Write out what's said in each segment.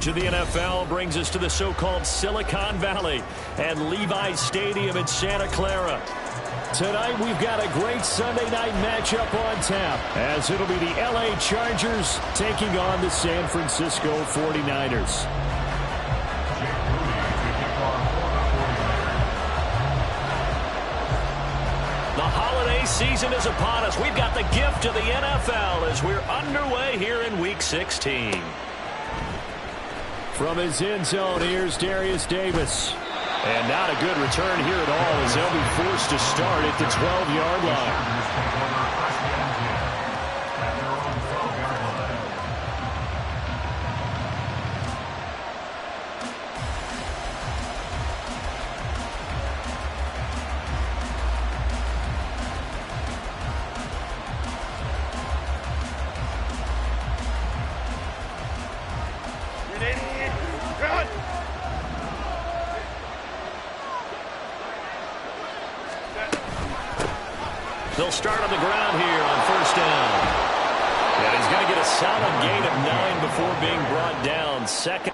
To the NFL brings us to the so-called Silicon Valley and Levi's Stadium in Santa Clara. Tonight we've got a great Sunday night matchup on tap, as it'll be the LA Chargers taking on the San Francisco 49ers. The holiday season is upon us. We've got the gift of the NFL as we're underway here in Week 16. From his end zone, here's Darius Davis. And not a good return here at all as they'll be forced to start at the 12-yard line. They'll start on the ground here on first down. And he's going to get a solid gain of 9 before being brought down. Second.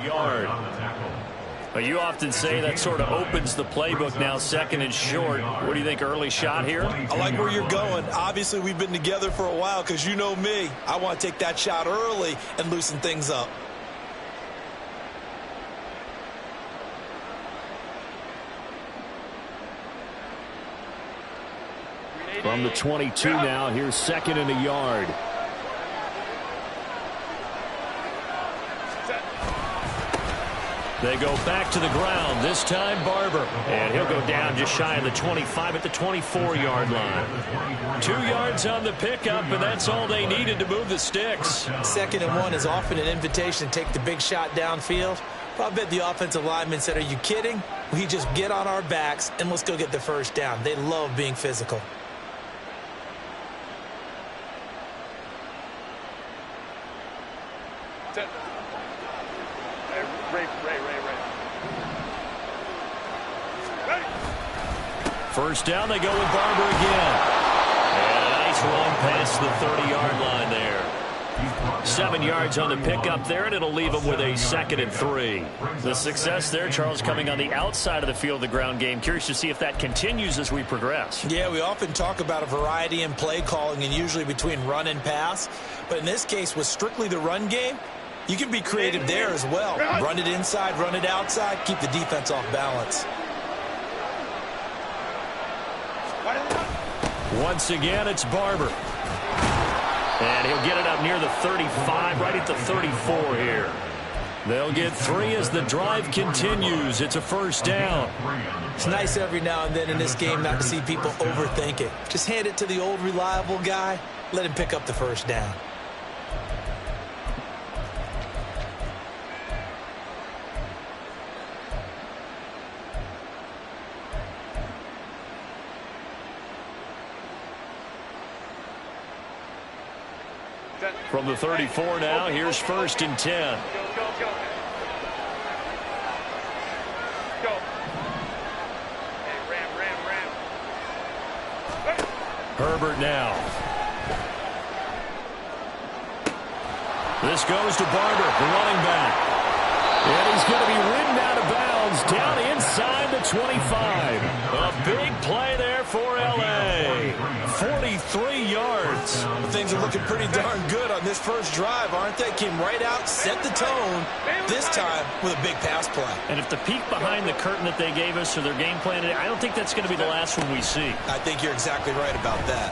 Yard. But you often say that sort of opens the playbook now, second and short. What do you think, early shot here? I like where you're going. Obviously, we've been together for a while because you know me. I want to take that shot early and loosen things up. From the 22 now, here's second and a yard. They go back to the ground, this time Barber. And he'll go down just shy of the 25 at the 24-yard line. 2 yards on the pickup, and that's all they needed to move the sticks. Second and 1 is often an invitation to take the big shot downfield. But I bet the offensive lineman said, are you kidding? We just get on our backs and let's go get the first down. They love being physical. First down, they go with Barber again. And a nice run past the 30-yard line there. 7 yards on the pickup there, and it'll leave them with a second and 3. The success there, Charles, coming on the outside of the field, the ground game. Curious to see if that continues as we progress. Yeah, we often talk about a variety in play calling and usually between run and pass. But in this case, with strictly the run game, you can be creative there as well. Run it inside, run it outside, keep the defense off balance. Once again, it's Barber. And he'll get it up near the 35, right at the 34 here. They'll get 3 as the drive continues. It's a first down. It's nice every now and then in this game not to see people overthink it. Just hand it to the old reliable guy. Let him pick up the first down. From the 34 now, here's first and 10. Herbert now. This goes to Barber, the running back. And he's going to be ridden out of bounds down inside the 25. A big play there for L.A. 43 yards. Things are looking pretty darn good on this first drive, aren't they? Came right out, set the tone, this time with a big pass play. And if the peek behind the curtain that they gave us or their game plan, I don't think that's going to be the last one we see. I think you're exactly right about that.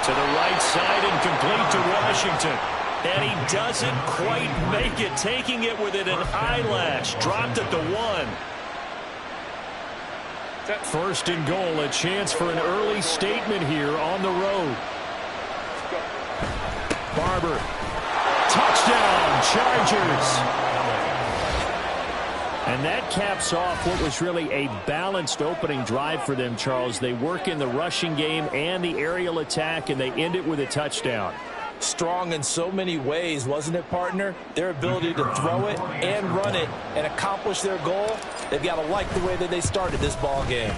To the right side and complete to Washington. And he doesn't quite make it, taking it within an eyelash. Dropped at the 1. First and goal, a chance for an early statement here on the road. Barber, touchdown. Chargers. And that caps off what was really a balanced opening drive for them, Charles. They work in the rushing game and the aerial attack, and they end it with a touchdown. Strong in so many ways, wasn't it, partner? Their ability to throw it and run it and accomplish their goal, they've got to like the way that they started this ball game.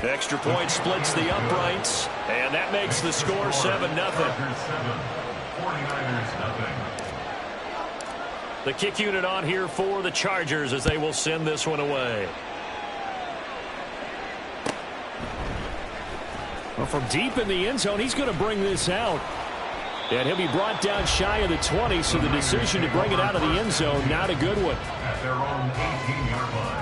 Extra point splits the uprights, and that makes the score 7-0. 49ers nothing. The kick unit on here for the Chargers as they will send this one away. Well, from deep in the end zone, he's going to bring this out. And he'll be brought down shy of the 20, so the decision to bring it out of the end zone, not a good one. At their own 18-yard line.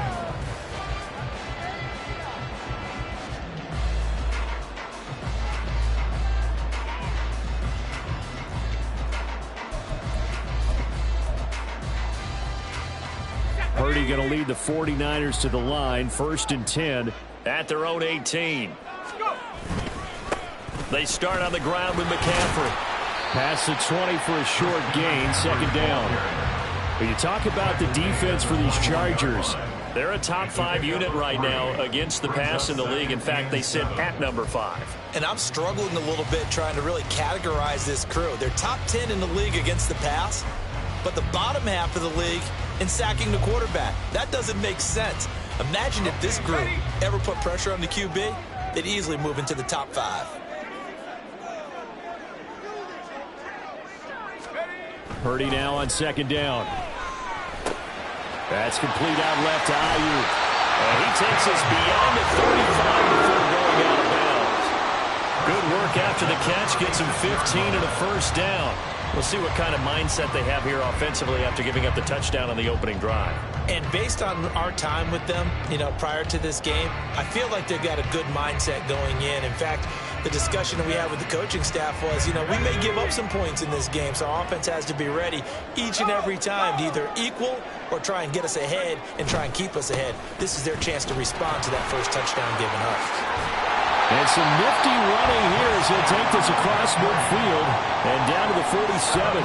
Purdy going to lead the 49ers to the line, 1st and 10 at their own 18. They start on the ground with McCaffrey. Past the 20 for a short gain, 2nd down. When you talk about the defense for these Chargers, they're a top 5 unit right now against the pass in the league. In fact, they sit at number 5. And I'm struggling a little bit trying to really categorize this crew. They're top 10 in the league against the pass, but the bottom half of the league in sacking the quarterback. That doesn't make sense. Imagine if this group ever put pressure on the QB, they'd easily move into the top 5. Purdy now on 2nd down. That's complete out left to Ayuk. And he takes us beyond the 35 before going out of bounds. Good work after the catch. Gets him 15 and a 1st down. We'll see what kind of mindset they have here offensively after giving up the touchdown on the opening drive. And based on our time with them, prior to this game, I feel like they've got a good mindset going in. In fact, the discussion that we had with the coaching staff was, we may give up some points in this game, so our offense has to be ready each and every time to either equal or try and get us ahead and try and keep us ahead. This is their chance to respond to that first touchdown given up. And some nifty running here as he'll take this across midfield and down to the 47.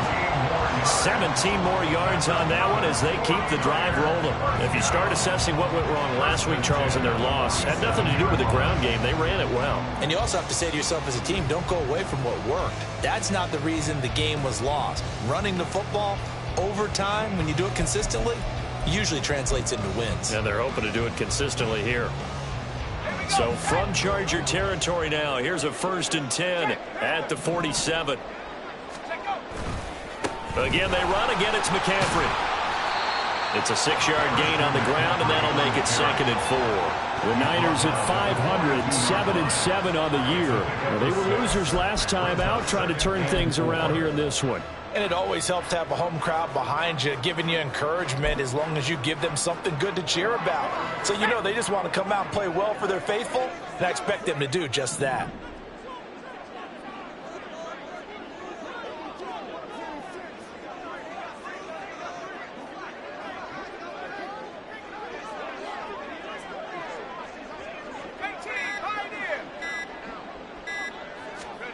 17 more yards on that one as they keep the drive rolling. If you start assessing what went wrong last week, Charles, in their loss, had nothing to do with the ground game. They ran it well. And you also have to say to yourself as a team, don't go away from what worked. That's not the reason the game was lost. Running the football over time, when you do it consistently, usually translates into wins. And they're hoping to do it consistently here. So from Charger territory now, here's a 1st and 10 at the 47. Again, they run. Again, it's McCaffrey. It's a 6-yard gain on the ground, and that'll make it 2nd and 4. The Niners at 500, 7-7 on the year. Well, they were losers last time out, trying to turn things around here in this one. And it always helps to have a home crowd behind you, giving you encouragement as long as you give them something good to cheer about. So they just want to come out and play well for their faithful, and I expect them to do just that.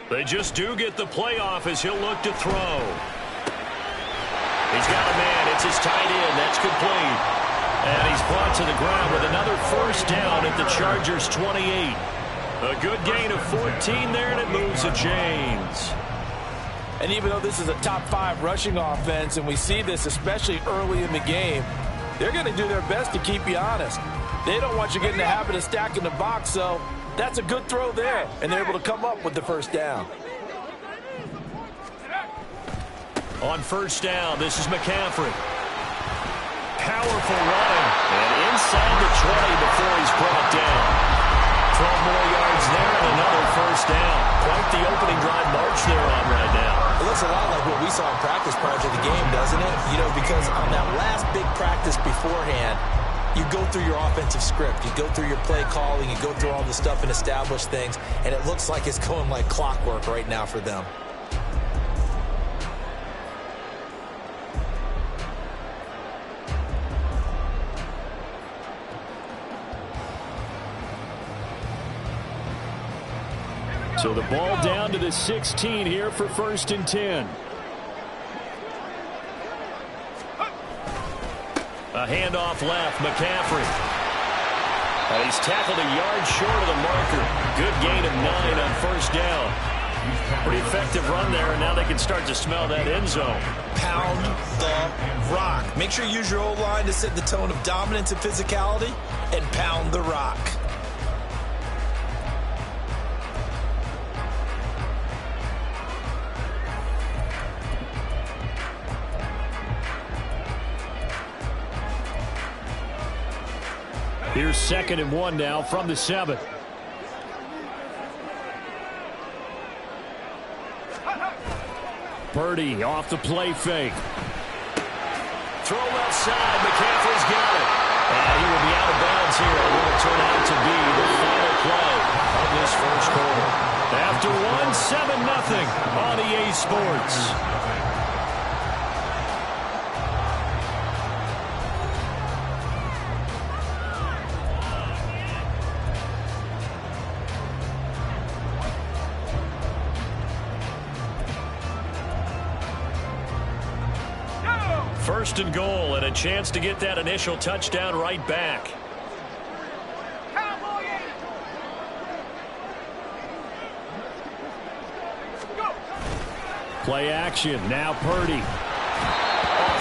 They just do get the playoff as he'll look to throw. He's got a man. It's his tight end. That's complete. And he's brought to the ground with another 1st down at the Chargers' 28. A good gain of 14 there, and it moves the chains. And even though this is a top 5 rushing offense, and we see this especially early in the game, they're going to do their best to keep you honest. They don't want you getting the habit of stacking the box, so that's a good throw there, and they're able to come up with the 1st down. On 1st down, this is McCaffrey. Powerful running, and inside the 20 before he's brought down. 12 more yards there and another 1st down. Quite the opening drive march they're on right now. It looks a lot like what we saw in practice prior to the game, doesn't it? Because on that last big practice beforehand, you go through your offensive script, you go through your play calling, you go through all the stuff and establish things, and it looks like it's going like clockwork right now for them. So the ball down to the 16 here for 1st and 10. A handoff left, McCaffrey. And he's tackled a yard short of the marker. Good gain of 9 on first down. Pretty effective run there, and now they can start to smell that end zone. Pound the rock. Make sure you use your O-line to set the tone of dominance and physicality, and pound the rock. Here's 2nd and 1 now from the 7. Purdy off the play fake. Throw left side. McCaffrey's got it. And he will be out of bounds here. It will turn out to be the final play of this first quarter. After 7-0 on EA Sports. First and goal, and a chance to get that initial touchdown right back. Play action, now Purdy. A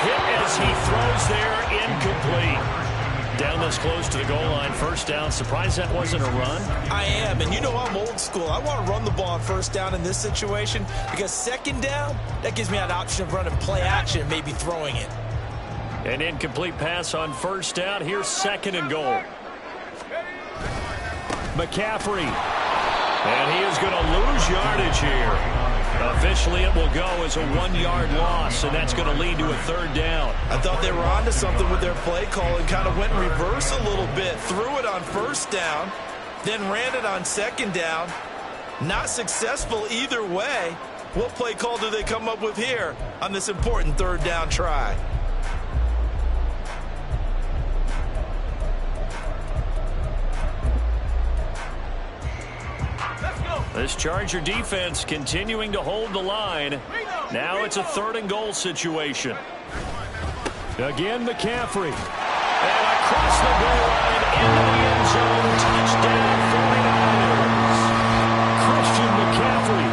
hit as he throws there, incomplete. Down this close to the goal line, first down. Surprised that wasn't a run? I am, and you know I'm old school. I want to run the ball on first down in this situation because second down, that gives me an option of running play action, maybe throwing it. An incomplete pass on first down. Here's 2nd and goal. McCaffrey. And he is going to lose yardage here. Officially, it will go as a 1-yard loss, and that's going to lead to a 3rd down. I thought they were onto something with their play call and kind of went in reverse a little bit. Threw it on first down, then ran it on second down. Not successful either way. What play call do they come up with here on this important 3rd down try? This Charger defense continuing to hold the line. Now it's a 3rd and goal situation. Again, McCaffrey. And across the goal line into the end zone. Touchdown, 49ers. Christian McCaffrey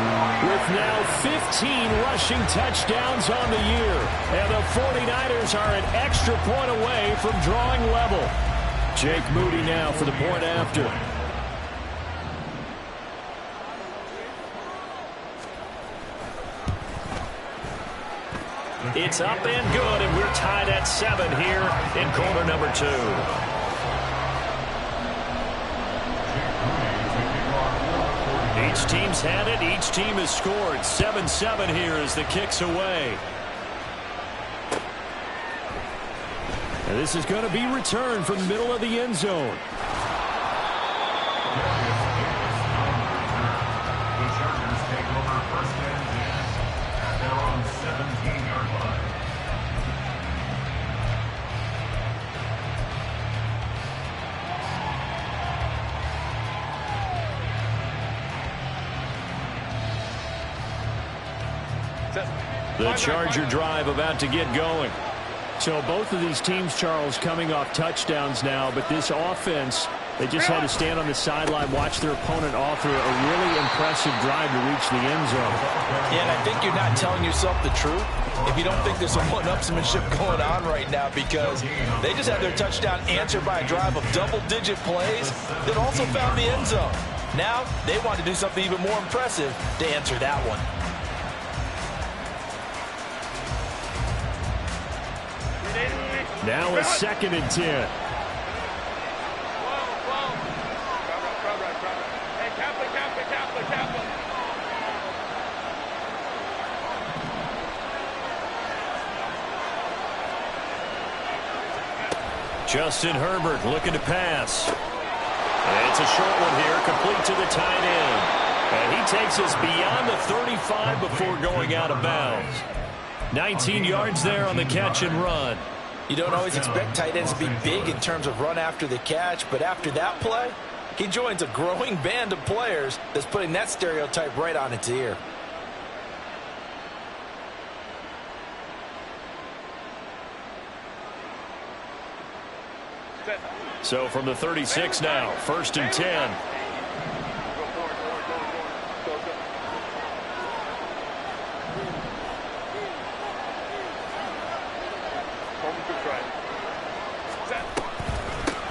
with now 15 rushing touchdowns on the year. And the 49ers are an extra point away from drawing level. Jake Moody now for the point after. It's up and good, and we're tied at 7 here in quarter number 2. Each team's had it. Each team has scored. 7-7 here as the kick's away. And this is going to be returned from the middle of the end zone. The Charger drive about to get going. So both of these teams, Charles, coming off touchdowns now, but this offense, they just had to stand on the sideline, watch their opponent author a really impressive drive to reach the end zone. Yeah, and I think you're not telling yourself the truth if you don't think there's some one-upsmanship going on right now, because they just had their touchdown answered by a drive of double-digit plays that also found the end zone. Now they want to do something even more impressive to answer that one. Now a 2nd and 10. Justin Herbert looking to pass. And it's a short one here, complete to the tight end. And he takes us beyond the 35 before going out of bounds. 19 yards there on the catch and run. You don't always expect tight ends to be big in terms of run after the catch, but after that play, he joins a growing band of players that's putting that stereotype right on its ear. So from the 36 now, 1st and 10.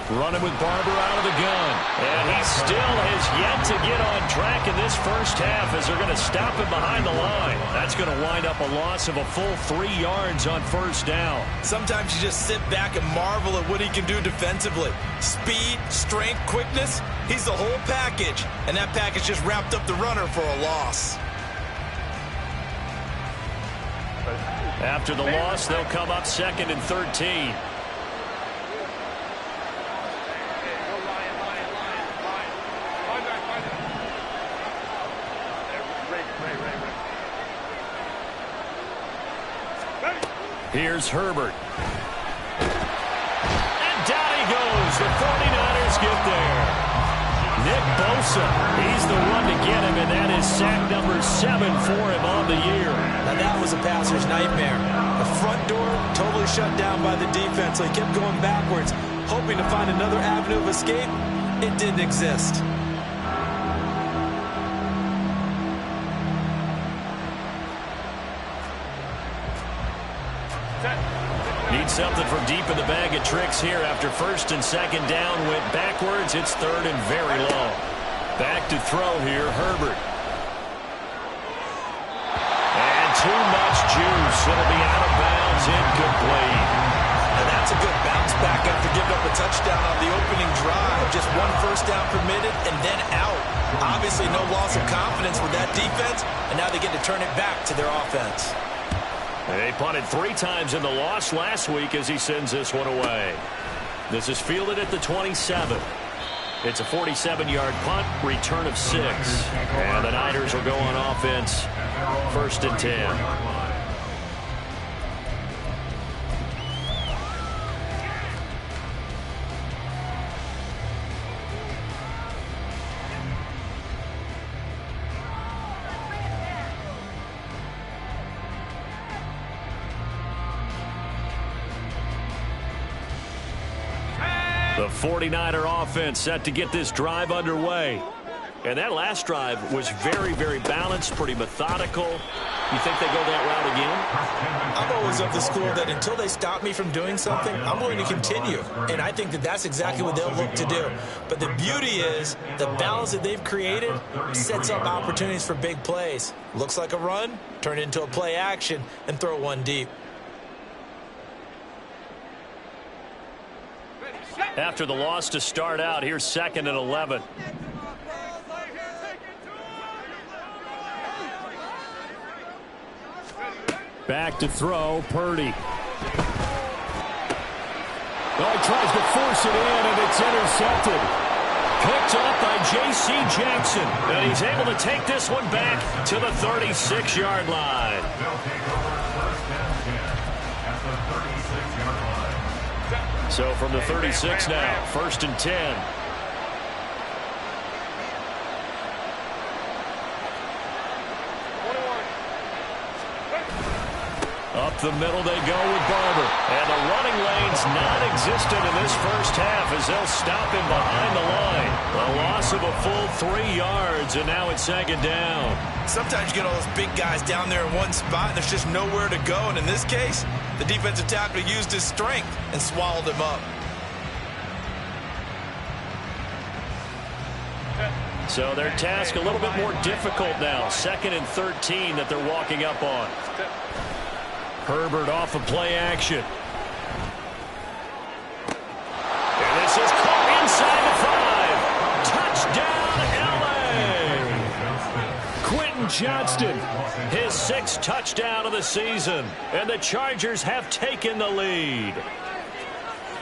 Running with Barber out of the gun. And he still has yet to get on track in this first half as they're going to stop him behind the line. That's going to wind up a loss of a full 3 yards on 1st down. Sometimes you just sit back and marvel at what he can do defensively. Speed, strength, quickness. He's the whole package. And that package just wrapped up the runner for a loss. After the loss, they'll come up 2nd and 13. Here's Herbert. And down he goes. The 49ers get there. Nick Bosa, he's the one to get him, and that is sack number 7 for him on the year. Now that was a passer's nightmare. The front door totally shut down by the defense, so he kept going backwards, hoping to find another avenue of escape. It didn't exist. Need something from deep in the bag of tricks here after 1st and 2nd down went backwards. It's 3rd and very long. Back to throw here, Herbert. And too much juice. It'll be out of bounds, incomplete. And that's a good bounce back after giving up a touchdown on the opening drive. Just 1 first down permitted and then out. Obviously no loss of confidence with that defense, and now they get to turn it back to their offense. They punted 3 times in the loss last week as he sends this one away. This is fielded at the 27. It's a 47-yard punt, return of 6. And the Niners will go on offense, 1st and 10. The 49er offense set to get this drive underway. And that last drive was very, very balanced, pretty methodical. You think they go that route again? I'm always of the school that until they stop me from doing something, I'm willing to continue. And I think that that's exactly what they'll look to do. But the beauty is the balance that they've created sets up opportunities for big plays. Looks like a run, turn it into a play action, and throw one deep. After the loss to start out, here's 2nd and 11. Back to throw, Purdy. Oh, he tries to force it in, and it's intercepted. Picked up by J.C. Jackson. And he's able to take this one back to the 36-yard line. So from the 36 now, 1st and 10. Up the middle they go with Barber. And the running lane's non-existent in this first half as they'll stop him behind the line. A loss of a full 3 yards, and now it's 2nd down. Sometimes you get all those big guys down there in one spot, and there's just nowhere to go. And in this case, the defensive tackle used his strength and swallowed him up. So their task a little bit more difficult now. 2nd and 13 that they're walking up on. Herbert off of play action. And this is caught inside the 5. Touchdown, L.A. Quentin Johnston, his 6th touchdown of the season. And the Chargers have taken the lead.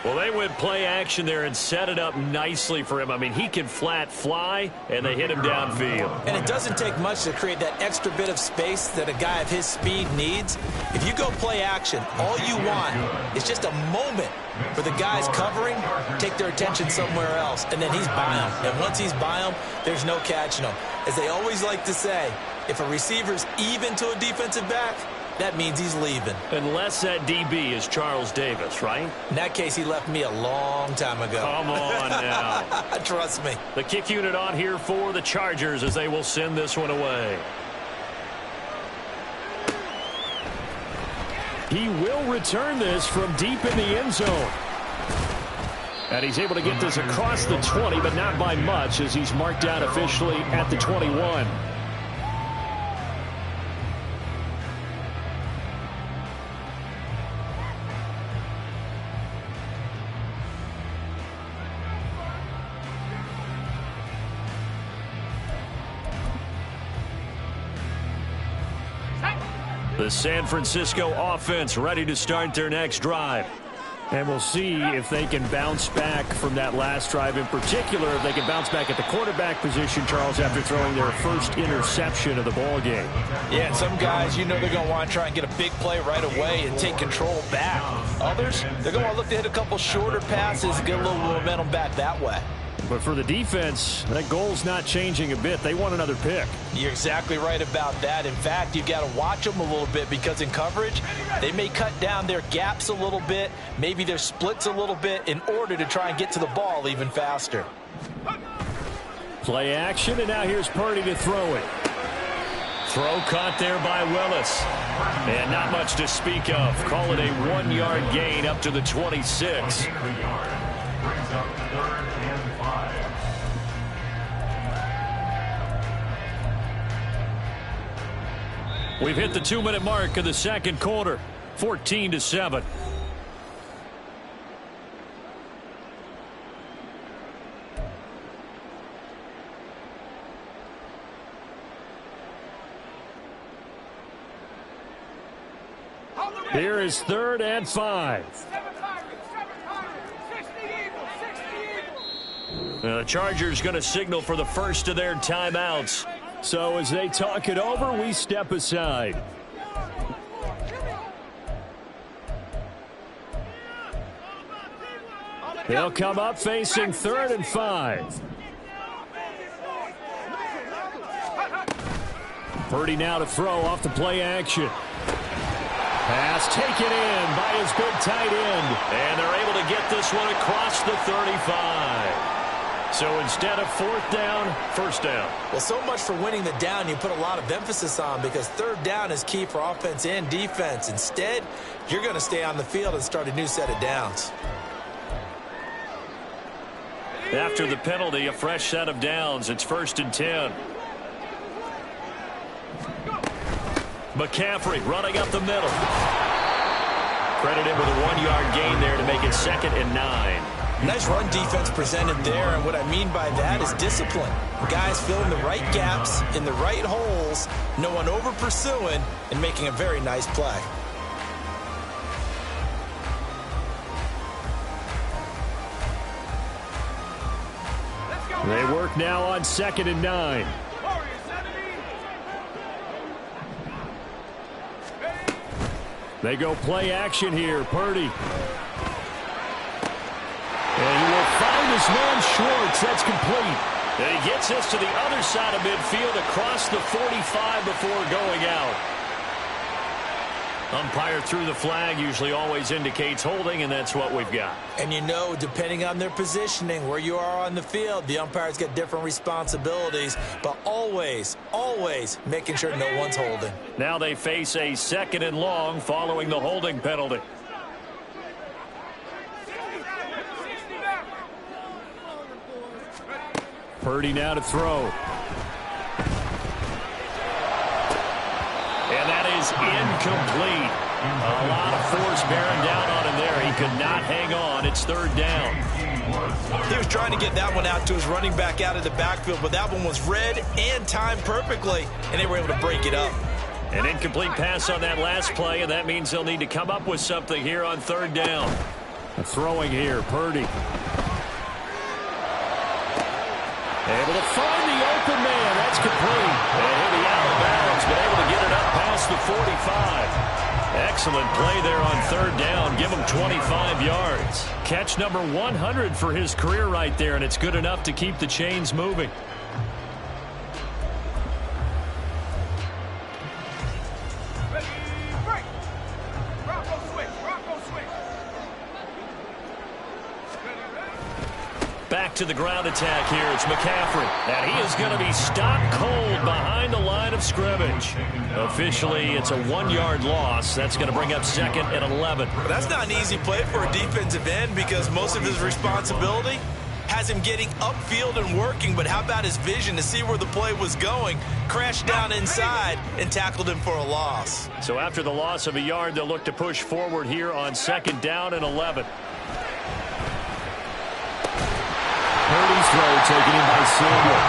Well, they went play action there and set it up nicely for him. I mean, he can flat fly, and they hit him downfield. And it doesn't take much to create that extra bit of space that a guy of his speed needs. If you go play action, all you want is just a moment where the guys covering take their attention somewhere else, and then he's by him. And once he's by him, there's no catching him. As they always like to say, if a receiver's even to a defensive back, that means he's leaving. Unless that DB is Charles Davis, right? In that case, he left me a long time ago. Come on now. Trust me. The kick unit on here for the Chargers as they will send this one away. He will return this from deep in the end zone. And he's able to get this across the 20, but not by much as he's marked down officially at the 21. The San Francisco offense ready to start their next drive. And we'll see if they can bounce back from that last drive in particular, if they can bounce back at the quarterback position, Charles, after throwing their first interception of the ball game. Yeah, and some guys, you know they're going to want to try and get a big play right away and take control back. Others, they're going to want to look to hit a couple shorter passes, get a little momentum back that way. But for the defense, that goal's not changing a bit. They want another pick. You're exactly right about that. In fact, you've got to watch them a little bit because in coverage, they may cut down their gaps a little bit, maybe their splits a little bit in order to try and get to the ball even faster. Play action, and now here's Purdy to throw it. Throw caught there by Willis. And not much to speak of. Call it a 1-yard gain up to the 26. We've hit the 2-minute mark of the second quarter. 14-7. Here is 3rd and 5. The Chargers going to signal for the first of their timeouts. So as they talk it over, we step aside. They'll come up facing 3rd and 5. Purdy now to throw off the play action. Pass taken in by his big tight end. And they're able to get this one across the 35. So instead of 4th down, 1st down. Well, so much for winning the down you put a lot of emphasis on because 3rd down is key for offense and defense. Instead, you're going to stay on the field and start a new set of downs. After the penalty, a fresh set of downs. It's 1st and 10. McCaffrey running up the middle. Credited with a 1-yard gain there to make it 2nd and 9. Nice run defense presented there, and what I mean by that is discipline. Guys filling the right gaps in the right holes, no one over pursuing, and making a very nice play. They work now on 2nd and 9. They go play action here. Purdy. And he will find his man Schwartz. That's complete. And he gets this to the other side of midfield across the 45 before going out. Umpire threw the flag, usually always indicates holding, and that's what we've got. And you know, depending on their positioning, where you are on the field, the umpire's got different responsibilities, but always, always making sure no one's holding. Now they face a 2nd and long following the holding penalty. Purdy now to throw. And that is incomplete. A lot of force bearing down on him there. He could not hang on. It's 3rd down. He was trying to get that one out to his running back out of the backfield, but that one was read and timed perfectly, and they were able to break it up. An incomplete pass on that last play, and that means they'll need to come up with something here on 3rd down. Throwing here, Purdy. Able to find the open man. That's complete. And he'll be out of bounds, but able to get it up past the 45. Excellent play there on 3rd down. Give him 25 yards. Catch number 100 for his career right there, and it's good enough to keep the chains moving. back to the ground attack here. It's McCaffrey. And he is going to be stopped cold behind the line of scrimmage. Officially, it's a 1-yard loss. That's going to bring up 2nd and 11. But that's not an easy play for a defensive end because most of his responsibility has him getting upfield and working, but how about his vision to see where the play was going, crashed down inside, and tackled him for a loss. So after the loss of a yard, they'll look to push forward here on 2nd down and 11. Purdy's throw taken in by Samuel.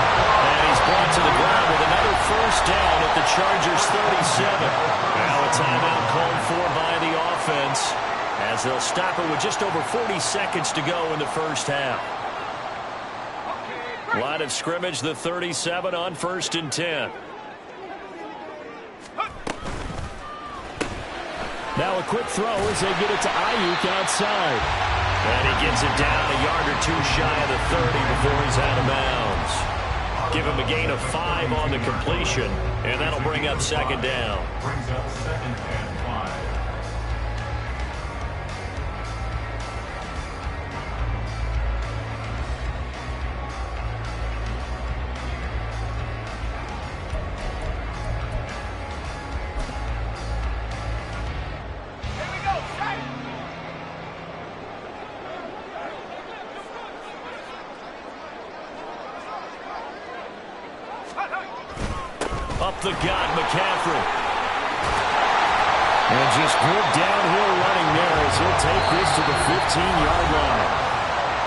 And he's brought to the ground with another first down at the Chargers' 37. Now a timeout called for by the offense as they'll stop it with just over 40 seconds to go in the first half. Line of scrimmage, the 37 on 1st and 10. Now a quick throw as they get it to Ayuk outside. And he gets it down a yard or 2 shy of the 30 before he's out of bounds. Give him a gain of 5 on the completion, and that'll bring up 2nd down. Brings up 2nd and 5. Up the gut, McCaffrey. And just good downhill running there as he'll take this to the 15-yard line.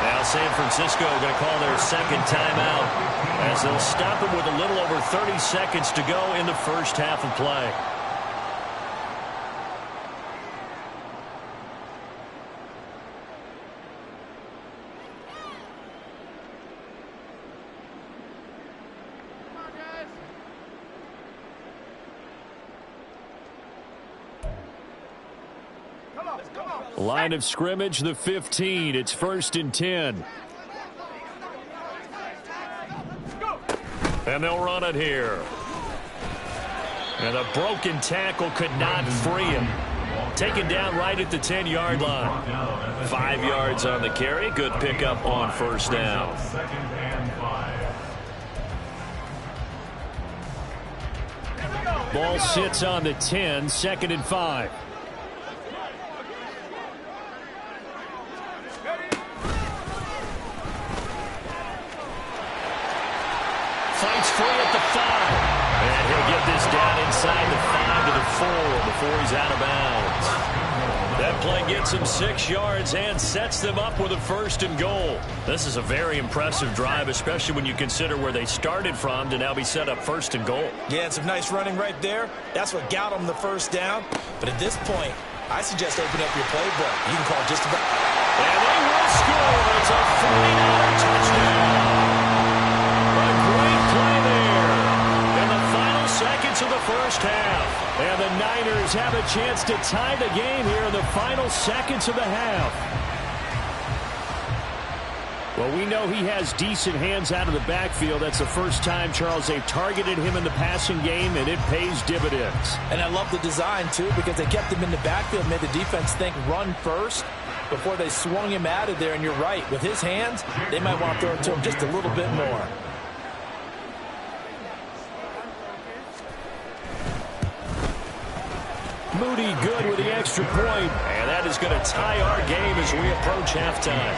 Now San Francisco going to call their 2nd timeout as they'll stop him with a little over 30 seconds to go in the first half of play. Line of scrimmage, the 15. It's 1st and 10. And they'll run it here. And a broken tackle could not free him. Taken down right at the 10-yard line. 5 yards on the carry. Good pickup on 1st down. 2nd and 5. Ball sits on the 10, 2nd and 5. Fights free at the 5. And he'll get this down inside the 5 to the 4 before he's out of bounds. That play gets him 6 yards and sets them up with a 1st and goal. This is a very impressive drive, especially when you consider where they started from to now be set up 1st and goal. Yeah, and some nice running right there. That's what got them the 1st down. But at this point, I suggest open up your playbook. You can call just about. And they will score. It's a 49er touchdown. A great play there in the final seconds of the first half. And the Niners have a chance to tie the game here in the final seconds of the half. Well, we know he has decent hands out of the backfield. That's the first time, Charles, they've targeted him in the passing game, and it pays dividends. And I love the design, too, because they kept him in the backfield, made the defense think run first before they swung him out of there. And you're right, with his hands, they might want to throw it to him just a little bit more. Moody good with the extra point. And that is going to tie our game as we approach halftime.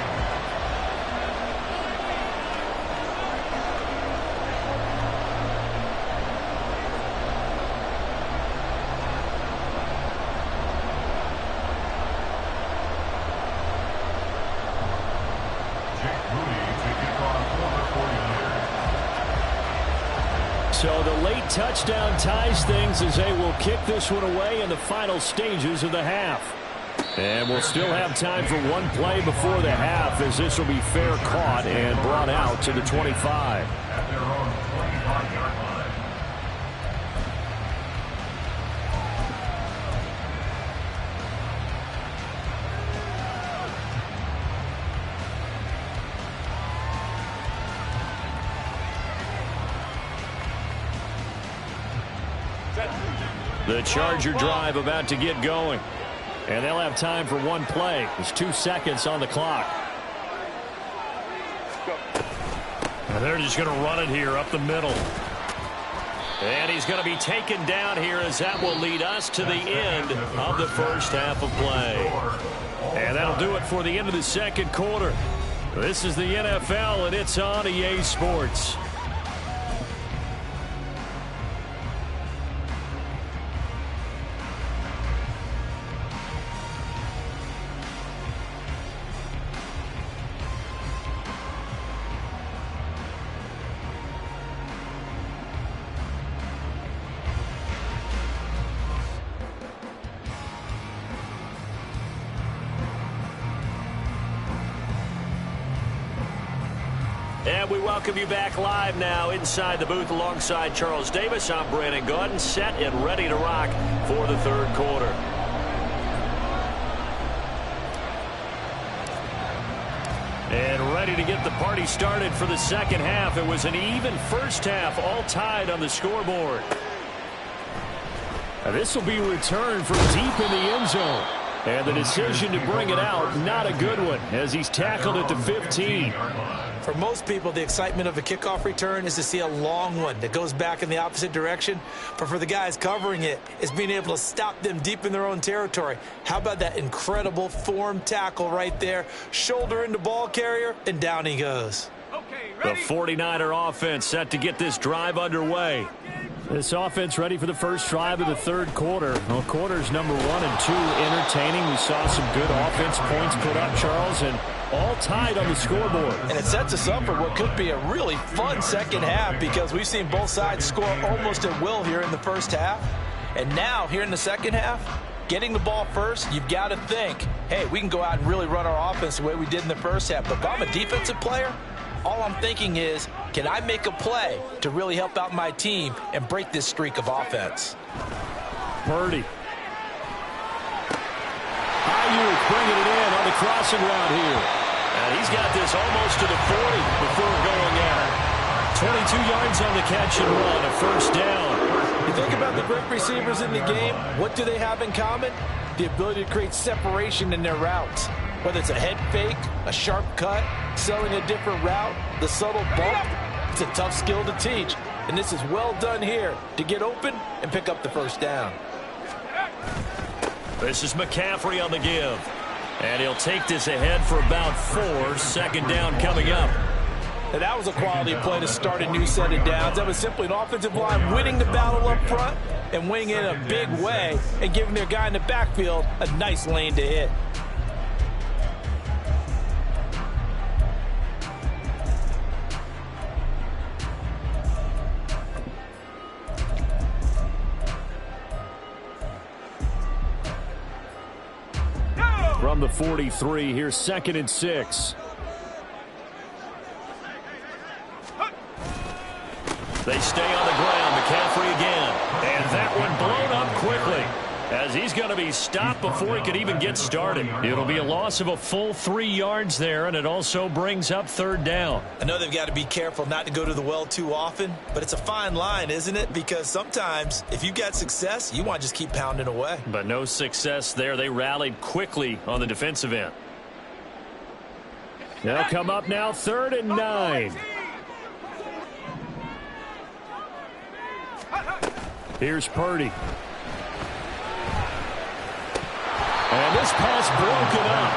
So the late touchdown ties things as they will kick this one away in the final stages of the half. And we'll still have time for one play before the half as this will be fair caught and brought out to the 25. At their own 25-yard line. The Charger drive about to get going. And they'll have time for one play. There's 2 seconds on the clock. Go. And they're just going to run it here up the middle. And he's going to be taken down here as that will lead us to the end of the first half of play. And that'll do it for the end of the second quarter. This is the NFL, and it's on EA Sports. And we welcome you back live now inside the booth alongside Charles Davis. I'm Brandon Gaudin, set and ready to rock for the third quarter. And ready to get the party started for the second half. It was an even first half, all tied on the scoreboard. And this will be returned from deep in the end zone. And the decision to bring it out, not a good one, as he's tackled at the 15. For most people, the excitement of a kickoff return is to see a long one that goes back in the opposite direction. But for the guys covering it, it's being able to stop them deep in their own territory. How about that incredible form tackle right there? Shoulder into ball carrier, and down he goes. The 49er offense set to get this drive underway. This offense ready for the first drive of the third quarter. Well, quarters number 1 and 2 entertaining. We saw some good offense points put up, Charles, and all tied on the scoreboard. And it sets us up for what could be a really fun second half because we've seen both sides score almost at will here in the first half. And now, here in the second half, getting the ball first, you've got to think, hey, we can go out and really run our offense the way we did in the first half. But if I'm a defensive player, all I'm thinking is, can I make a play to really help out my team and break this streak of offense? Purdy. Ayuk bringing it in on the crossing route here. And he's got this almost to the 40 before going out. 22 yards on the catch and run, a first down. You think about the great receivers in the game, what do they have in common? The ability to create separation in their routes. Whether it's a head fake, a sharp cut, selling a different route, the subtle bump, it's a tough skill to teach. And this is well done here to get open and pick up the first down. This is McCaffrey on the give. And he'll take this ahead for about 4. Second down coming up. And that was a quality play to start a new set of downs. That was simply an offensive line winning the battle up front and winning in a big way and giving their guy in the backfield a nice lane to hit. From the 43, here's 2nd and 6. They stay on the ground. McCaffrey again. And that one blown up quickly as he's going to be stopped before he could even get started. It'll be a loss of a full 3 yards there, and it also brings up third down. I know they've got to be careful not to go to the well too often, but it's a fine line, isn't it? Because sometimes if you've got success, you want to just keep pounding away. But no success there. They rallied quickly on the defensive end. They'll come up now, 3rd and 9. Here's Purdy. And this pass broken up.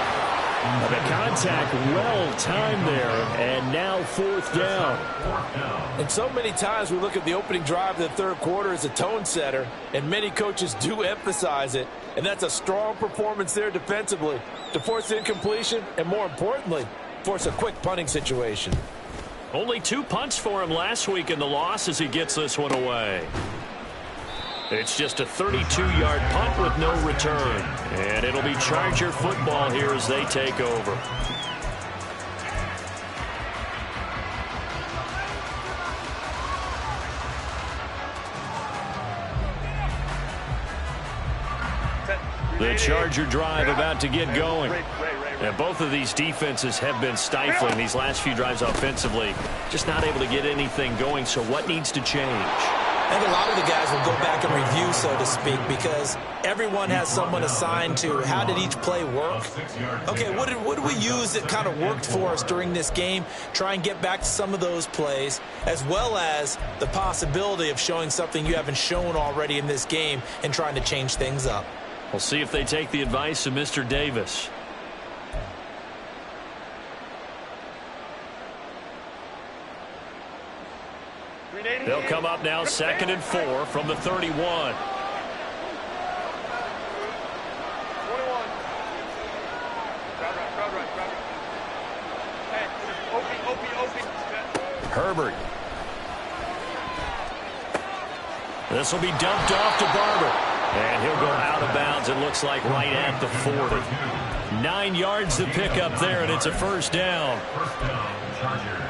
The contact well timed there, and now 4th down. And so many times we look at the opening drive of the third quarter as a tone setter, and many coaches do emphasize it. And that's a strong performance there defensively to force incompletion and, more importantly, force a quick punting situation. Only 2 punts for him last week in the loss as he gets this one away. It's just a 32-yard punt with no return. And it'll be Charger football here as they take over. The Charger drive about to get going. And both of these defenses have been stifling these last few drives offensively. Just not able to get anything going, so what needs to change? I think a lot of the guys will go back and review, so to speak, because everyone has someone assigned to how did each play work. Okay, what did we use that kind of worked for us during this game? Try and get back to some of those plays, as well as the possibility of showing something you haven't shown already in this game and trying to change things up. We'll see if they take the advice of Mr. Davis. They'll come up now 2nd and 4 from the 31. Herbert. This will be dumped off to Barber. And he'll go out of bounds, it looks like, right at the 40. 9 yards to pick up there, and it's a first down. First down, Chargers.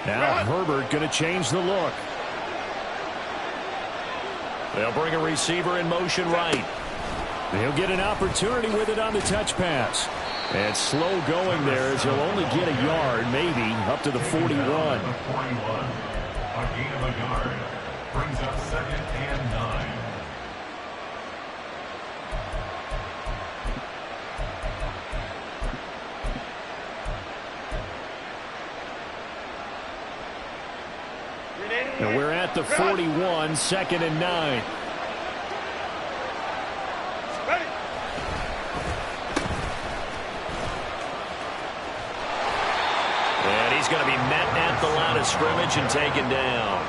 Now Herbert going to change the look. They'll bring a receiver in motion right. He'll get an opportunity with it on the touch pass. And slow going there as he'll only get a yard, maybe, up to the 41. A gain of a yard. Brings up 2nd and 9. And we're at the 41, 2nd and 9. And he's going to be met at the line of scrimmage and taken down.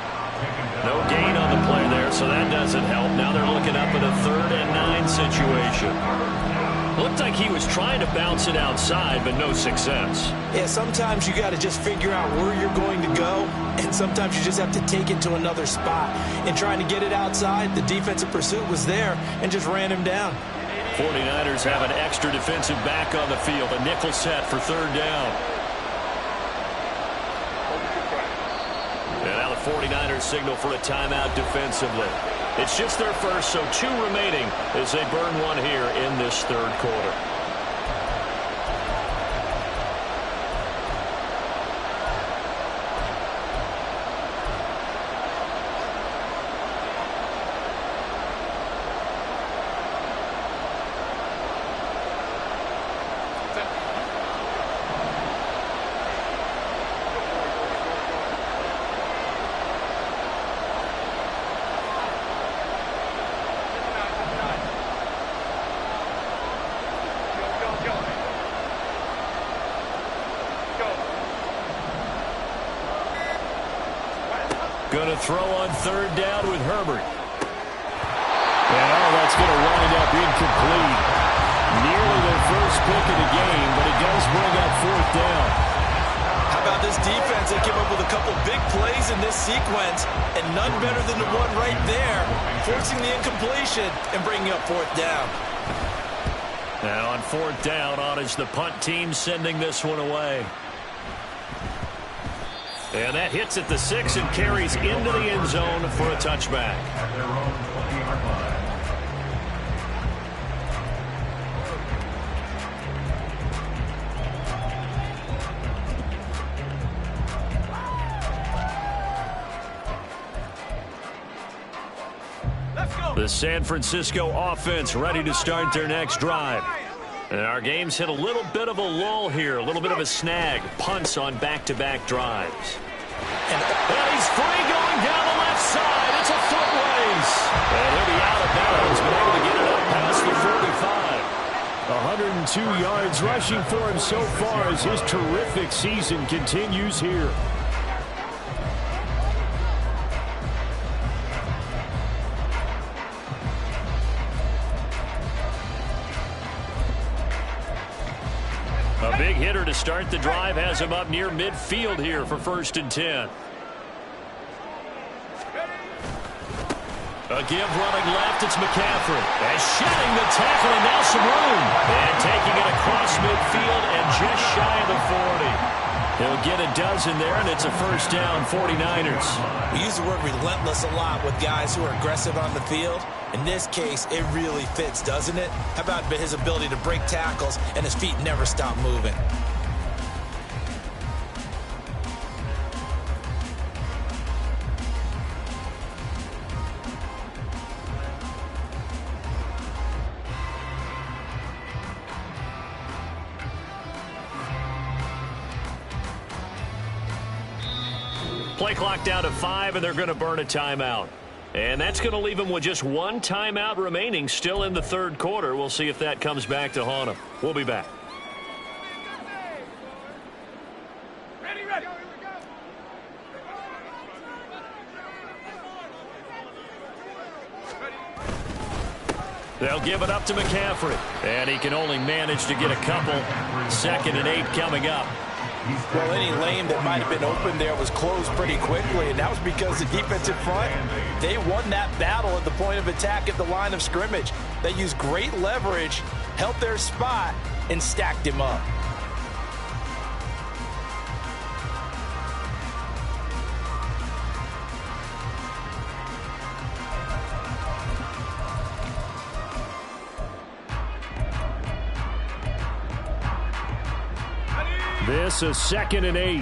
No gain on the play there, so that doesn't help. Now they're looking up at a 3rd and 9 situation. Looked like he was trying to bounce it outside, but no success. Yeah, sometimes you got to just figure out where you're going to go, and sometimes you just have to take it to another spot. In trying to get it outside, the defensive pursuit was there and just ran him down. 49ers have an extra defensive back on the field, a nickel set for 3rd down. And now the 49ers signal for a timeout defensively. It's just their first, so 2 remaining as they burn one here in this 3rd quarter. Going to throw on 3rd down with Herbert. And that's going to wind up incomplete. Nearly their first pick of the game, but it does bring up 4th down. How about this defense? They came up with a couple big plays in this sequence, and none better than the one right there, forcing the incompletion and bringing up 4th down. Now on 4th down, on is the punt team sending this one away. And that hits at the 6 and carries into the end zone for a touchback. At their own 20-yard line. The San Francisco offense ready to start their next drive. And our game's hit a little bit of a lull here, a little bit of a snag. Punts on back-to-back drives. And he's free going down the left side. It's a foot race. And he'll be out of bounds, but able to get it up past the 45. 102 yards rushing for him so far as his terrific season continues here. A big hitter to start the drive has him up near midfield here for 1st and 10. A give running left, it's McCaffrey. And shedding the tackle, and now some room. And taking it across midfield and just shy of the 40. He'll get a dozen there, and it's a first down, 49ers. We use the word relentless a lot with guys who are aggressive on the field. In this case, it really fits, doesn't it? How about his ability to break tackles and his feet never stop moving? Play clock down to 5, and they're going to burn a timeout. And that's going to leave them with just one timeout remaining still in the third quarter. We'll see if that comes back to haunt them. We'll be back. Ready. They'll give it up to McCaffrey. And he can only manage to get a couple. 2nd and 8 coming up. Well, any lane that might have been open there was closed pretty quickly, and that was because the defensive front, they won that battle at the point of attack at the line of scrimmage. They used great leverage, held their spot, and stacked him up. This is 2nd and 8.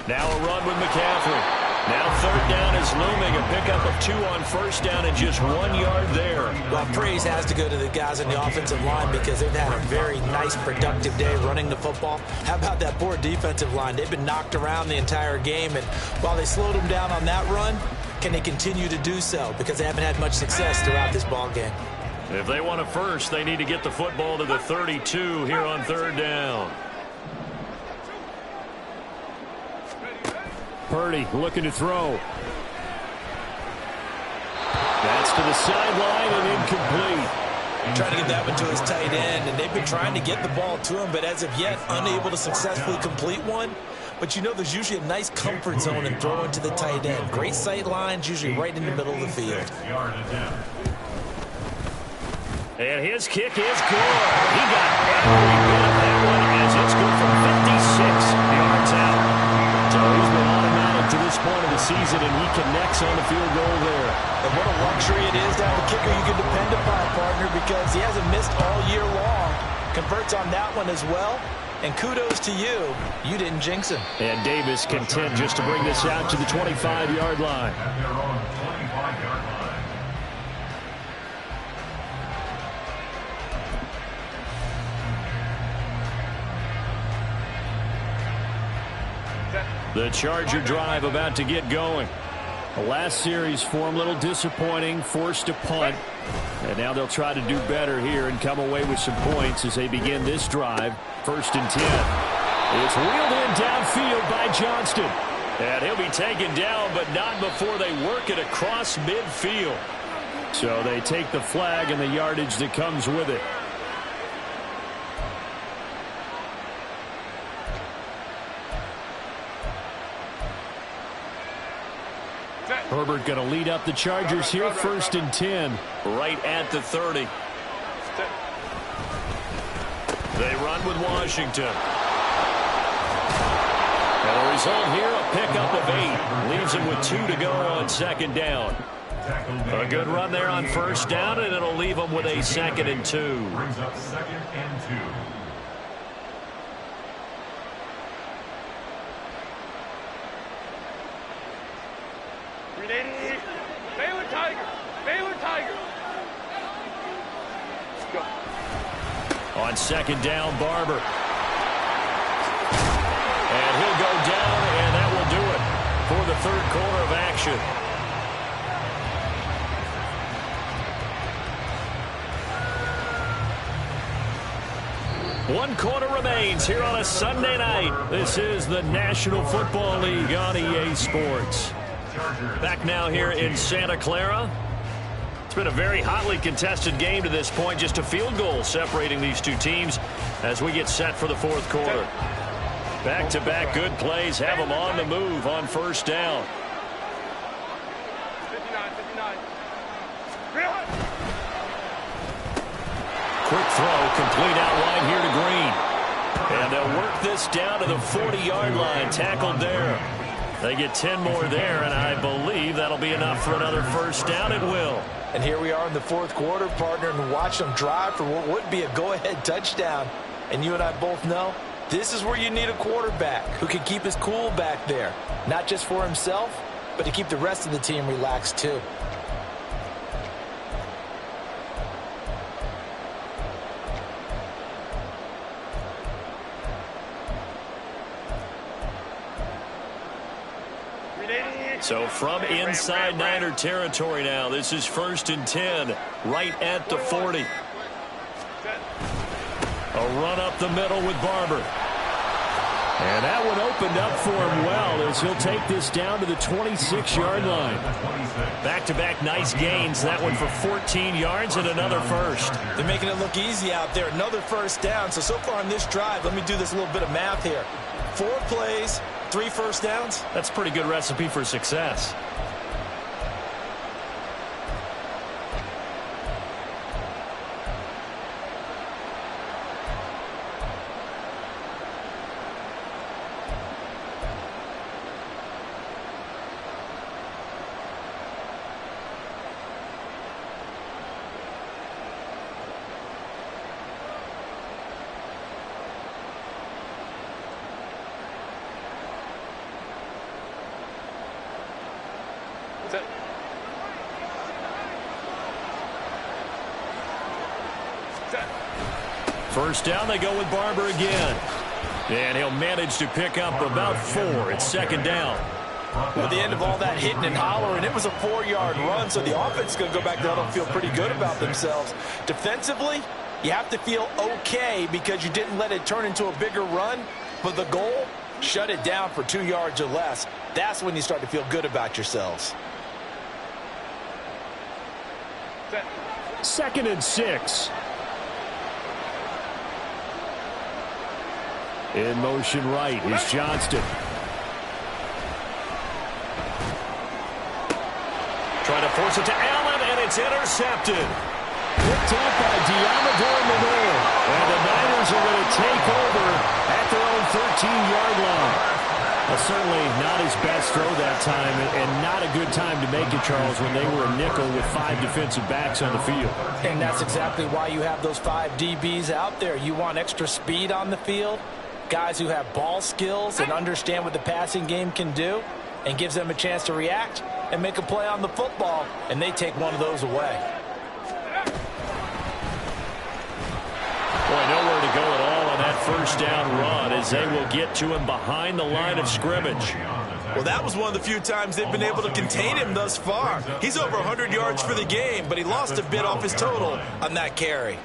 Now a run with McCaffrey. Now 3rd down is looming. A pickup of 2 on 1st down and just 1 yard there. Well, praise has to go to the guys on the offensive line because they've had a very nice, productive day running the football. How about that poor defensive line? They've been knocked around the entire game, and while they slowed them down on that run, can they continue to do so? Because they haven't had much success throughout this ball game. If they want a first, they need to get the football to the 32 here on 3rd down. Purdy looking to throw. That's to the sideline and incomplete. Trying to get that one to his tight end, and they've been trying to get the ball to him, but as of yet, unable to successfully complete one. But you know there's usually a nice comfort zone in throwing to the tight end. Great sight lines, usually right in the middle of the field. And his kick is good. He got every bit of that one as it's good from 56 yards out. So he's been automatic to this point of the season, and he connects on the field goal there. And what a luxury it is to have a kicker you can depend upon, partner, because he hasn't missed all year long. Converts on that one as well. And kudos to you. You didn't jinx him. And Davis content just to bring this out to the 25-yard line. At their own 25-yard line. The Charger drive about to get going. The last series for him, a little disappointing, forced to punt. And now they'll try to do better here and come away with some points as they begin this drive. 1st and 10. It's wheeled in downfield by Johnston. And he'll be taken down, but not before they work it across midfield. So they take the flag and the yardage that comes with it. Herbert going to lead up the Chargers here, 1st and 10. Right at the 30. They run with Washington. And the result here, a pickup of 8. Leaves them with 2 to go on 2nd down. A good run there on 1st down, and it'll leave them with a 2nd and 2. Brings up 2nd and 2. Baylor Tiger. Let's go. On 2nd down, Barber. And he'll go down, and that will do it for the 3rd quarter of action. One quarter remains here on a Sunday night. This is the National Football League on EA Sports. Back now here in Santa Clara. It's been a very hotly contested game to this point. Just a field goal separating these two teams as we get set for the 4th quarter. Back-to-back good plays have them on the move on 1st down. 59. quick throw, complete out wide here to Green. And they'll work this down to the 40-yard line, tackled there. They get 10 more there, and I believe that'll be enough for another first down. It will. And here we are in the fourth quarter, partner, and watch them drive for what would be a go-ahead touchdown. And you and I both know this is where you need a quarterback who can keep his cool back there, not just for himself, but to keep the rest of the team relaxed too. So from inside Niner territory now, this is 1st and 10, right at the 40. A run up the middle with Barber. And that one opened up for him well as he'll take this down to the 26-yard line. Back-to-back nice gains. That one for 14 yards and another first. They're making it look easy out there. Another first down. So far on this drive, let me do this little bit of math here. 4 plays, 3 first downs. That's a pretty good recipe for success. First down, they go with Barber again. And he'll manage to pick up about 4. It's 2nd down. At the end of all that hitting and hollering, it was a 4-yard run, so the offense is going to go back down and feel pretty good about themselves. Defensively, you have to feel okay because you didn't let it turn into a bigger run, but the goal, shut it down for 2 yards or less. That's when you start to feel good about yourselves. 2nd and 6. In motion right is Johnston. Trying to force it to Allen, and it's intercepted. Picked up by Diamador Manor. And the Niners are going to take over at their own 13-yard line. Certainly not his best throw that time, and not a good time to make it, Charles, when they were a nickel with 5 defensive backs on the field. And that's exactly why you have those 5 DBs out there. You want extra speed on the field, guys who have ball skills and understand what the passing game can do, and gives them a chance to react and make a play on the football, and they take one of those away. Boy, nowhere to go at all on that first down run as they will get to him behind the line of scrimmage. Well, that was one of the few times they've been able to contain him thus far. He's over 100 yards for the game, but he lost a bit off his total on that carry.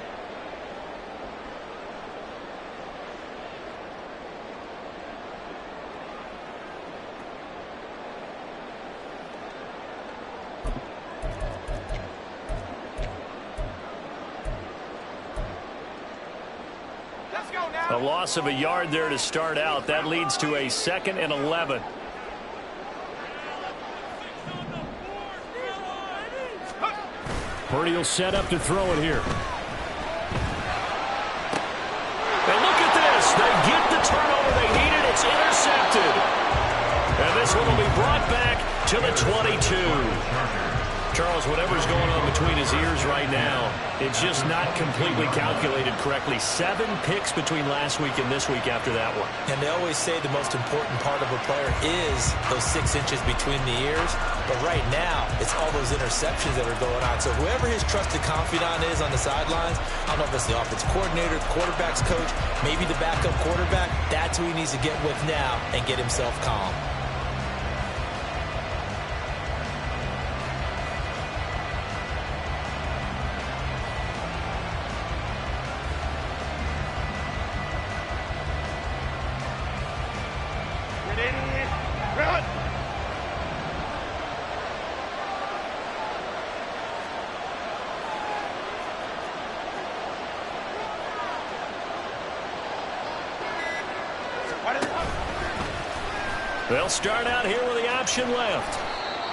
A loss of a yard there to start out. That leads to a 2nd and 11. Purdy will set up to throw it here. And look at this. They get the turnover they needed. It's intercepted. And this one will be brought back to the 22. Charles, whatever's going on between his ears right now, it's just not completely calculated correctly. 7 picks between last week and this week after that one. And they always say the most important part of a player is those 6 inches between the ears. But right now, it's all those interceptions that are going on. So whoever his trusted confidant is on the sidelines, I don't know if it's the offensive coordinator, the quarterback's coach, maybe the backup quarterback, that's who he needs to get with now and get himself calm. They'll start out here with the option left.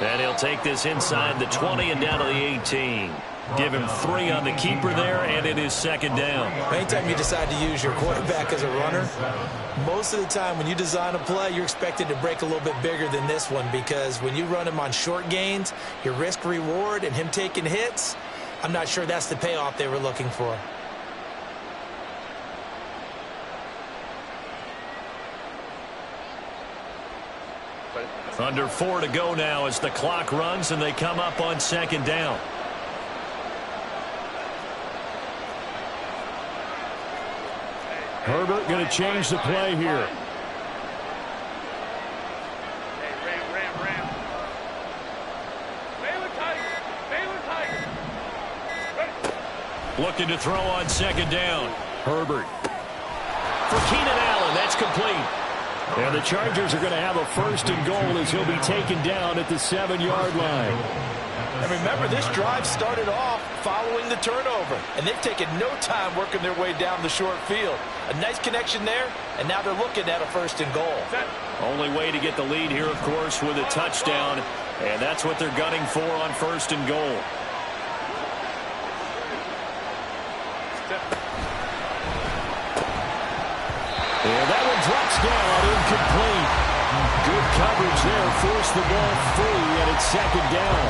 And he'll take this inside the 20 and down to the 18. Give him 3 on the keeper there, and it is second down. Anytime you decide to use your quarterback as a runner, most of the time when you design a play, you're expected to break a little bit bigger than this one, because when you run him on short gains, your risk-reward and him taking hits, I'm not sure that's the payoff they were looking for. Under 4 to go now as the clock runs, and they come up on second down. Herbert going to change the play here. Looking to throw on second down. Herbert. For Keenan Allen, that's complete. And the Chargers are going to have a first and goal as he'll be taken down at the 7-yard line. And remember, this drive started off following the turnover, and they've taken no time working their way down the short field. A nice connection there, and now they're looking at a first and goal. Only way to get the lead here, of course, with a touchdown, and that's what they're gunning for on first and goal. And that one drops down, incomplete. Good coverage there, forced the ball free, and it's second down.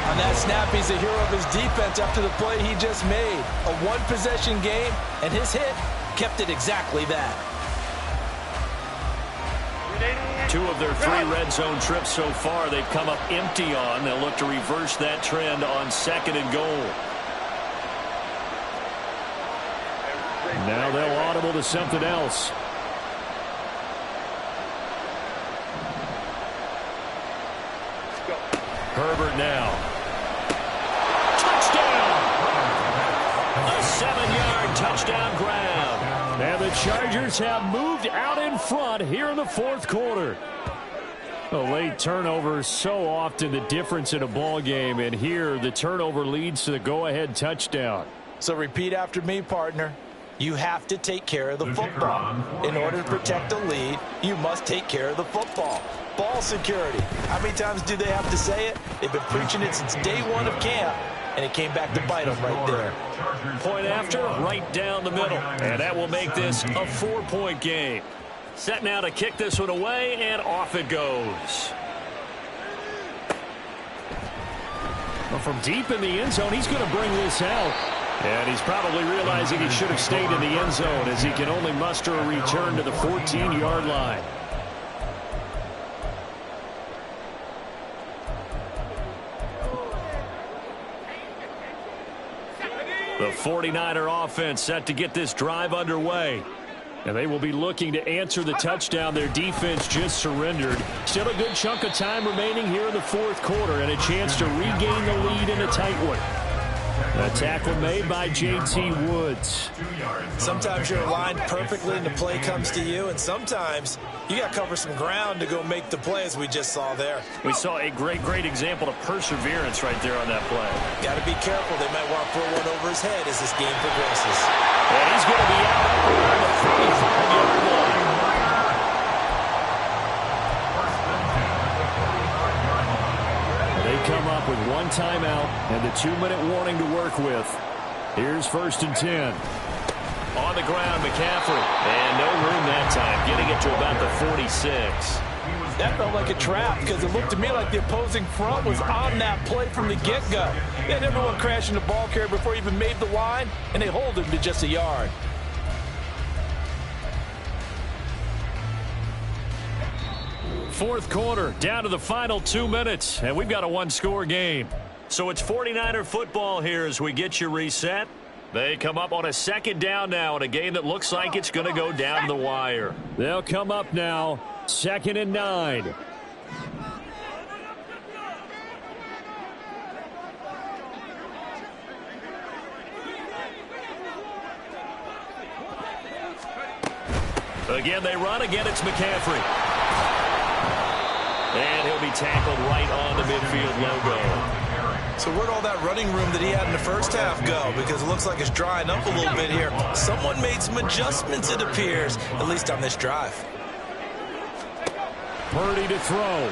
On that snap, he's a hero of his defense after the play he just made. A one-possession game, and his hit kept it exactly that. 2 of their 3 red zone trips so far they've come up empty on. They'll look to reverse that trend on second and goal. Now they'll audible to something else. Herbert now. Touchdown! A 7-yard touchdown grab. And the Chargers have moved out in front here in the fourth quarter. A late turnover, so often the difference in a ball game, and here the turnover leads to the go-ahead touchdown. So repeat after me, partner. You have to take care of the football. In order to protect a lead, you must take care of the football. Ball security. How many times do they have to say it? They've been preaching it since day one of camp, and it came back to bite them right there. Point after, right down the middle. And that will make this a 4-point game. Set now to kick this one away, and off it goes. Well, from deep in the end zone, he's going to bring this out. And he's probably realizing he should have stayed in the end zone as he can only muster a return to the 14-yard line. The 49er offense set to get this drive underway. And they will be looking to answer the touchdown their defense just surrendered. Still a good chunk of time remaining here in the fourth quarter and a chance to regain the lead in a tight one. A tackle made by J.T. Woods. Sometimes you're aligned perfectly and the play comes to you, and sometimes you got to cover some ground to go make the play, as we just saw there. We saw a great example of perseverance right there on that play. Got to be careful. They might want to throw one over his head as this game progresses. And he's going to be out around the 45-yard line. They come up with 1 timeout and the 2-minute warning to work with. Here's 1st and 10. On the ground, McCaffrey. And no room that time, getting it to about the 46. That felt like a trap because it looked to me like the opposing front was on that play from the get-go. They had everyone crashing the ball carrier before he even made the line, and they hold him to just a yard. Fourth quarter, down to the final 2 minutes, and we've got a 1-score game. So it's 49er football here as we get you reset. They come up on a second down now in a game that looks like it's going to go down the wire. They'll come up now, 2nd and 9. Again, they run. Again, it's McCaffrey. And he'll be tackled right on the midfield logo. So where'd all that running room that he had in the first half go? Because it looks like it's drying up a little bit here. Someone made some adjustments, it appears, at least on this drive. Purdy to throw.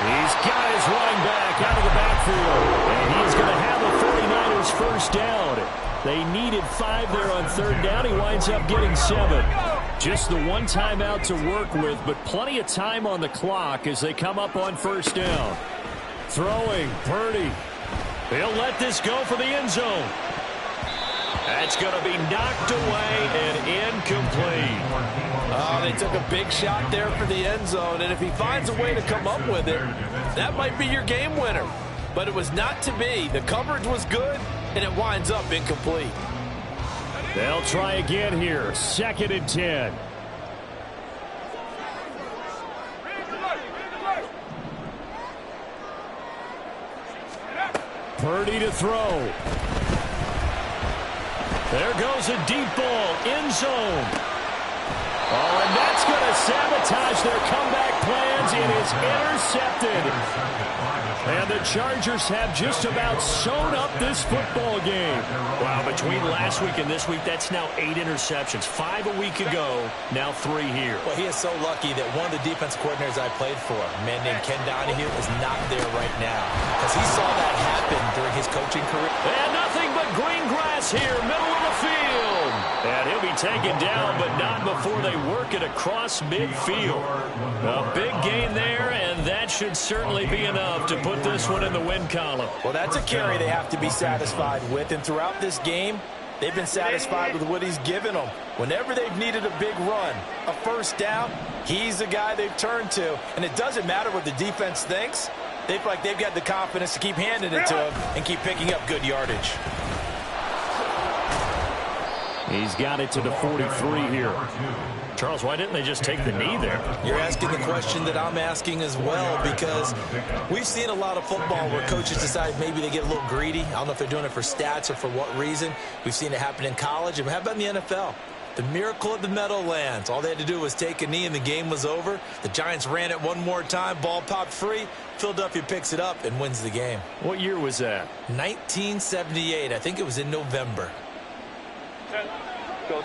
He's got his running back out of the backfield. And he's going to have a 49ers first down. They needed 5 there on third down. He winds up getting 7. Just the one timeout to work with, but plenty of time on the clock as they come up on first down. Throwing, Purdy. He'll let this go for the end zone. That's going to be knocked away and incomplete. Oh, they took a big shot there for the end zone, and if he finds a way to come up with it, that might be your game winner. But it was not to be. The coverage was good, and it winds up incomplete. They'll try again here. 2nd and 10. Purdy to throw. There goes a deep ball. End zone. Oh, and that's going to sabotage their comeback plans. It is intercepted. And the Chargers have just about sewn up this football game. Wow, between last week and this week, that's now 8 interceptions. 5 a week ago, now 3 here. Well, he is so lucky that one of the defense coordinators I played for, a man named Ken Donahue, is not there right now. Because he saw that happen during his coaching career. And nothing but green grass here, middle of the field. And he'll be taken down, but not before they work it across midfield. A big gain there, and that should certainly be enough to put this one in the win column. Well, that's a carry they have to be satisfied with. And throughout this game, they've been satisfied with what he's given them. Whenever they've needed a big run, a first down, he's the guy they've turned to. And it doesn't matter what the defense thinks. They feel like they've got the confidence to keep handing it to him and keep picking up good yardage. He's got it to the 43 here. Charles, why didn't they just take the knee there? You're asking the question that I'm asking as well, because we've seen a lot of football where coaches decide maybe they get a little greedy. I don't know if they're doing it for stats or for what reason. We've seen it happen in college. And how about in the NFL? The miracle of the Meadowlands. All they had to do was take a knee and the game was over. The Giants ran it one more time. Ball popped free. Philadelphia picks it up and wins the game. What year was that? 1978. I think it was in November. Go.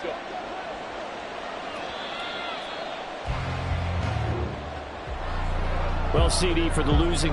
Well, CD, for the losing